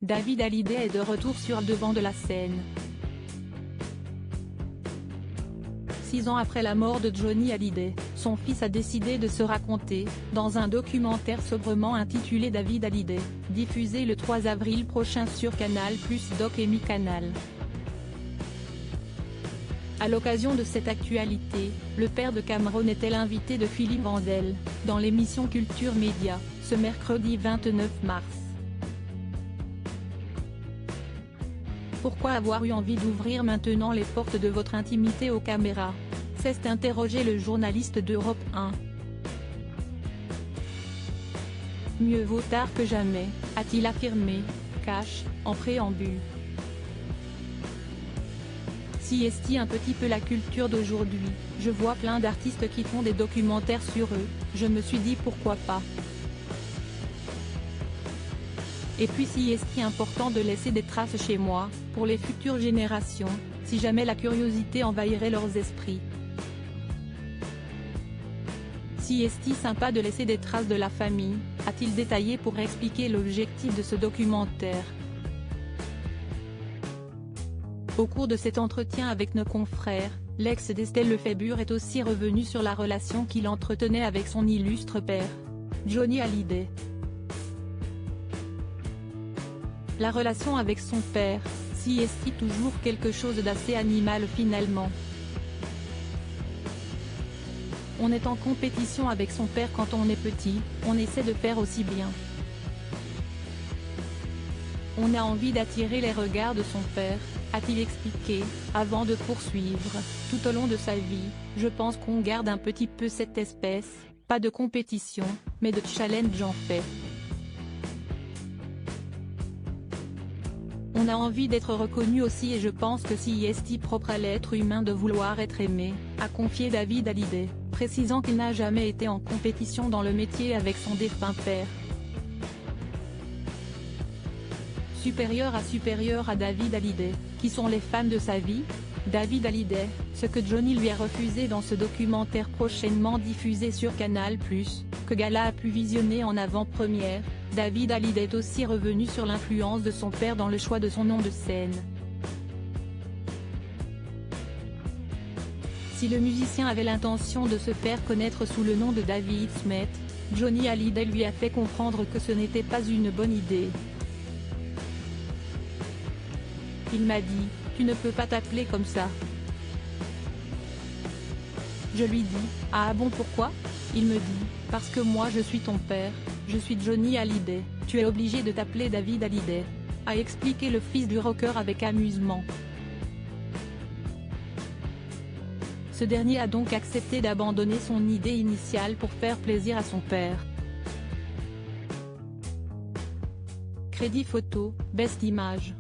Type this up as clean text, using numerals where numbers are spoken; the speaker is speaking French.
David Hallyday est de retour sur le devant de la scène. 6 ans après la mort de Johnny Hallyday, son fils a décidé de se raconter, dans un documentaire sobrement intitulé David Hallyday, diffusé le 3 avril prochain sur Canal+ Doc et Mi-Canal. À l'occasion de cette actualité, le père de Cameron était l'invité de Philippe Vandel, dans l'émission Culture Média, ce mercredi 29 mars. Pourquoi avoir eu envie d'ouvrir maintenant les portes de votre intimité aux caméras? S'est interrogé le journaliste d'Europe 1. Mieux vaut tard que jamais, a-t-il affirmé, cash, en préambule. Si est un petit peu la culture d'aujourd'hui, je vois plein d'artistes qui font des documentaires sur eux, je me suis dit pourquoi pas. Et puis si est important de laisser des traces chez moi, pour les futures générations, si jamais la curiosité envahirait leurs esprits. Si est sympa de laisser des traces de la famille, a-t-il détaillé pour expliquer l'objectif de ce documentaire. Au cours de cet entretien avec nos confrères, l'ex d'Estelle Lefébure est aussi revenu sur la relation qu'il entretenait avec son illustre père, Johnny Hallyday. La relation avec son père, si est toujours quelque chose d'assez animal finalement. On est en compétition avec son père quand on est petit, on essaie de faire aussi bien. On a envie d'attirer les regards de son père, a-t-il expliqué, avant de poursuivre, tout au long de sa vie, je pense qu'on garde un petit peu cette espèce, pas de compétition, mais de challenge en fait. On a envie d'être reconnu aussi et je pense que si est propre à l'être humain de vouloir être aimé, a confié David Hallyday, précisant qu'il n'a jamais été en compétition dans le métier avec son défunt père. Supérieur à David Hallyday, qui sont les femmes de sa vie? David Hallyday, ce que Johnny lui a refusé dans ce documentaire prochainement diffusé sur Canal+, que Gala a pu visionner en avant-première, David Hallyday est aussi revenu sur l'influence de son père dans le choix de son nom de scène. Si le musicien avait l'intention de se faire connaître sous le nom de David Smith, Johnny Hallyday lui a fait comprendre que ce n'était pas une bonne idée. Il m'a dit, tu ne peux pas t'appeler comme ça. Je lui dis, ah bon pourquoi? Il me dit, parce que moi je suis ton père, je suis Johnny Hallyday, tu es obligé de t'appeler David Hallyday, a expliqué le fils du rocker avec amusement. Ce dernier a donc accepté d'abandonner son idée initiale pour faire plaisir à son père. Crédit photo, Best Image.